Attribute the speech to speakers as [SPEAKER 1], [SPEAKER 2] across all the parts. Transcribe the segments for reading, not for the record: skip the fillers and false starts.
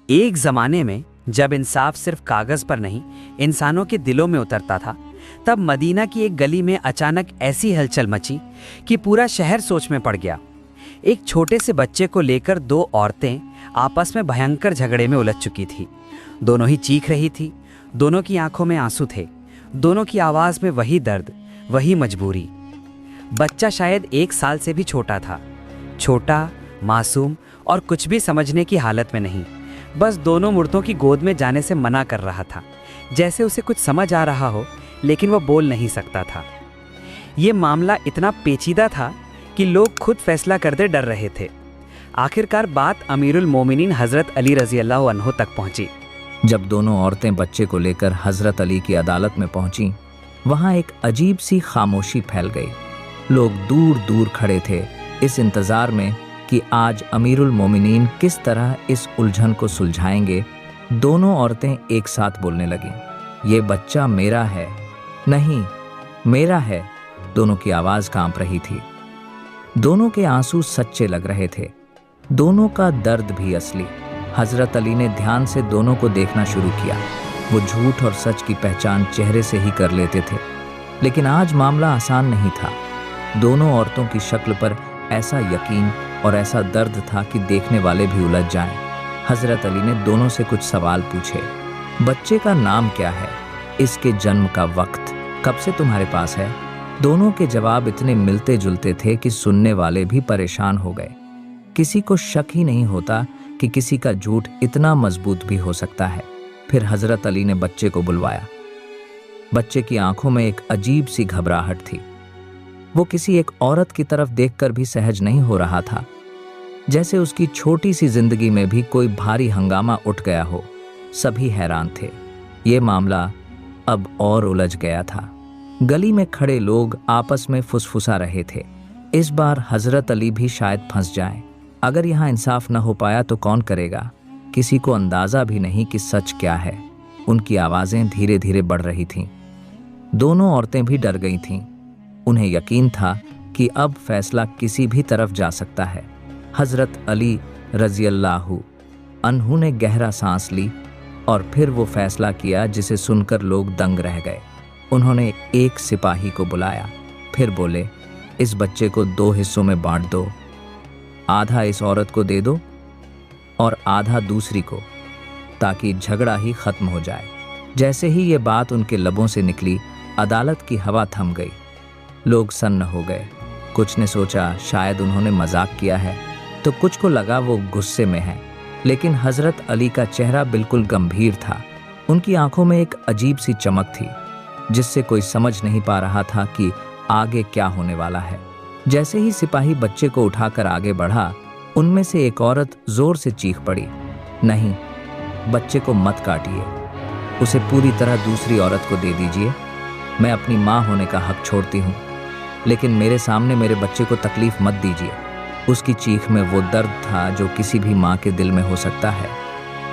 [SPEAKER 1] एक ज़माने में जब इंसाफ सिर्फ कागज़ पर नहीं, इंसानों के दिलों में उतरता था, तब मदीना की एक गली में अचानक ऐसी हलचल मची कि पूरा शहर सोच में पड़ गया। एक छोटे से बच्चे को लेकर दो औरतें आपस में भयंकर झगड़े में उलझ चुकी थी। दोनों ही चीख रही थी, दोनों की आंखों में आंसू थे, दोनों की आवाज़ में वही दर्द, वही मजबूरी। बच्चा शायद 1 साल से भी छोटा था, छोटा, मासूम और कुछ भी समझने की हालत में नहीं। बस दोनों मूर्तों की गोद में जाने से मना कर रहा था, जैसे उसे कुछ समझ आ रहा हो, लेकिन वह बोल नहीं सकता था। ये मामला इतना पेचीदा था कि लोग खुद फैसला करते डर रहे थे। आखिरकार बात अमीरुल मोमिनीन हज़रत अली रज़ी अल्लाह अन्हो तक पहुंची।
[SPEAKER 2] जब दोनों औरतें बच्चे को लेकर हज़रत अली की अदालत में पहुंची, वहां एक अजीब सी खामोशी फैल गई। लोग दूर दूर खड़े थे, इस इंतज़ार में कि आज अमीरुल मोमिनीन किस तरह इस उलझन को सुलझाएंगे। दोनों औरतें एक साथ बोलने लगीं, ये बच्चा मेरा है, नहीं मेरा है। दोनों की आवाज़ कांप रही थी, दोनों के आंसू सच्चे लग रहे थे, दोनों का दर्द भी असली। हज़रत अली ने ध्यान से दोनों को देखना शुरू किया। वो झूठ और सच की पहचान चेहरे से ही कर लेते थे, लेकिन आज मामला आसान नहीं था। दोनों औरतों की शक्ल पर ऐसा यकीन और ऐसा दर्द था कि देखने वाले भी उलझ जाएं। हज़रत अली ने दोनों से कुछ सवाल पूछे। बच्चे का नाम क्या है? इसके जन्म का वक्त कब से तुम्हारे पास है? दोनों के जवाब इतने मिलते जुलते थे कि सुनने वाले भी परेशान हो गए। किसी को शक ही नहीं होता कि किसी का झूठ इतना मजबूत भी हो सकता है। फिर हज़रत अली ने बच्चे को बुलवाया। बच्चे की आंखों में एक अजीब सी घबराहट थी। वो किसी एक औरत की तरफ देखकर भी सहज नहीं हो रहा था, जैसे उसकी छोटी सी जिंदगी में भी कोई भारी हंगामा उठ गया हो। सभी हैरान थे। ये मामला अब और उलझ गया था। गली में खड़े लोग आपस में फुसफुसा रहे थे, इस बार हज़रत अली भी शायद फंस जाएं। अगर यहाँ इंसाफ न हो पाया तो कौन करेगा? किसी को अंदाजा भी नहीं कि सच क्या है। उनकी आवाज़ें धीरे धीरे बढ़ रही थीं। दोनों औरतें भी डर गई थीं। उन्हें यकीन था कि अब फैसला किसी भी तरफ जा सकता है। हज़रत अली रज़ी अल्लाहु अन्हु ने गहरा सांस ली और फिर वो फैसला किया जिसे सुनकर लोग दंग रह गए। उन्होंने एक सिपाही को बुलाया, फिर बोले, इस बच्चे को 2 हिस्सों में बांट दो, आधा इस औरत को दे दो और आधा दूसरी को, ताकि झगड़ा ही खत्म हो जाए। जैसे ही ये बात उनके लबों से निकली, अदालत की हवा थम गई। लोग सन्न हो गए। कुछ ने सोचा शायद उन्होंने मजाक किया है, तो कुछ को लगा वो गुस्से में है। लेकिन हज़रत अली का चेहरा बिल्कुल गंभीर था। उनकी आंखों में एक अजीब सी चमक थी, जिससे कोई समझ नहीं पा रहा था कि आगे क्या होने वाला है। जैसे ही सिपाही बच्चे को उठाकर आगे बढ़ा, उनमें से एक औरत जोर से चीख पड़ी, नहीं, बच्चे को मत काटिए, उसे पूरी तरह दूसरी औरत को दे दीजिए। मैं अपनी माँ होने का हक छोड़ती हूँ, लेकिन मेरे सामने मेरे बच्चे को तकलीफ मत दीजिए। उसकी चीख में वो दर्द था जो किसी भी माँ के दिल में हो सकता है।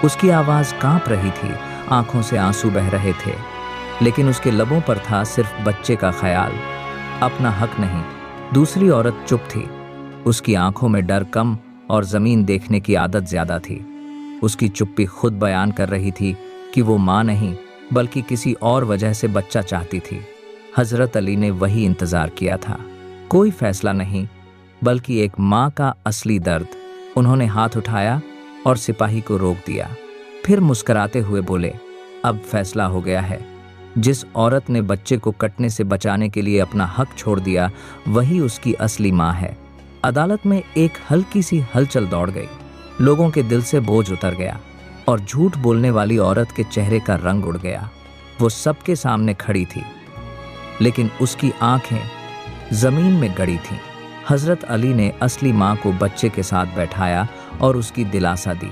[SPEAKER 2] उसकी आवाज़ कांप रही थी, आंखों से आंसू बह रहे थे, लेकिन उसके लबों पर था सिर्फ बच्चे का ख्याल, अपना हक नहीं। दूसरी औरत चुप थी। उसकी आंखों में डर कम और ज़मीन देखने की आदत ज़्यादा थी। उसकी चुप्पी खुद बयान कर रही थी कि वो माँ नहीं, बल्कि किसी और वजह से बच्चा चाहती थी। हज़रत अली ने वही इंतज़ार किया था, कोई फैसला नहीं, बल्कि एक माँ का असली दर्द। उन्होंने हाथ उठाया और सिपाही को रोक दिया। फिर मुस्कुराते हुए बोले, अब फैसला हो गया है। जिस औरत ने बच्चे को कटने से बचाने के लिए अपना हक छोड़ दिया, वही उसकी असली माँ है। अदालत में एक हल्की सी हलचल दौड़ गई। लोगों के दिल से बोझ उतर गया और झूठ बोलने वाली औरत के चेहरे का रंग उड़ गया। वो सबके सामने खड़ी थी, लेकिन उसकी आंखें जमीन में गड़ी थीं। हज़रत अली ने असली माँ को बच्चे के साथ बैठाया और उसकी दिलासा दी।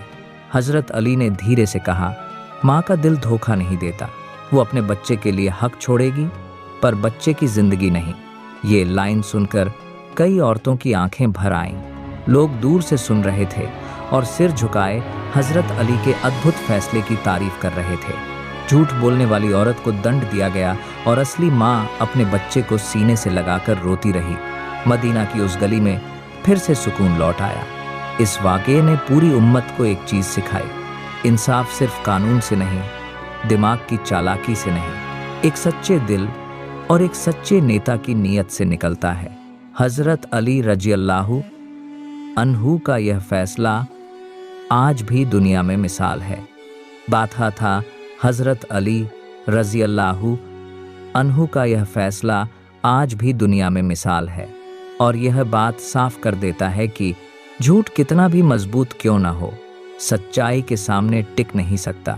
[SPEAKER 2] हज़रत अली ने धीरे से कहा, माँ का दिल धोखा नहीं देता, वो अपने बच्चे के लिए हक छोड़ेगी, पर बच्चे की जिंदगी नहीं। ये लाइन सुनकर कई औरतों की आंखें भर आईं। लोग दूर से सुन रहे थे और सिर झुकाए हज़रत अली के अद्भुत फैसले की तारीफ कर रहे थे। झूठ बोलने वाली औरत को दंड दिया गया और असली माँ अपने बच्चे को सीने से लगाकर रोती रही। मदीना की उस गली में फिर से सुकून लौट आया। इस वाक़ये ने पूरी उम्मत को एक चीज़ सिखाई, इंसाफ सिर्फ कानून से नहीं, दिमाग की चालाकी से नहीं, एक सच्चे दिल और एक सच्चे नेता की नीयत से निकलता है। हजरत अली रज़ियल्लाहु अन्हु का यह फैसला आज भी दुनिया में मिसाल है। बात था हजरत अली रज़ियल्लाहु अन्हु का यह फैसला आज भी दुनिया में मिसाल है, और यह बात साफ कर देता है कि झूठ कितना भी मजबूत क्यों ना हो, सच्चाई के सामने टिक नहीं सकता।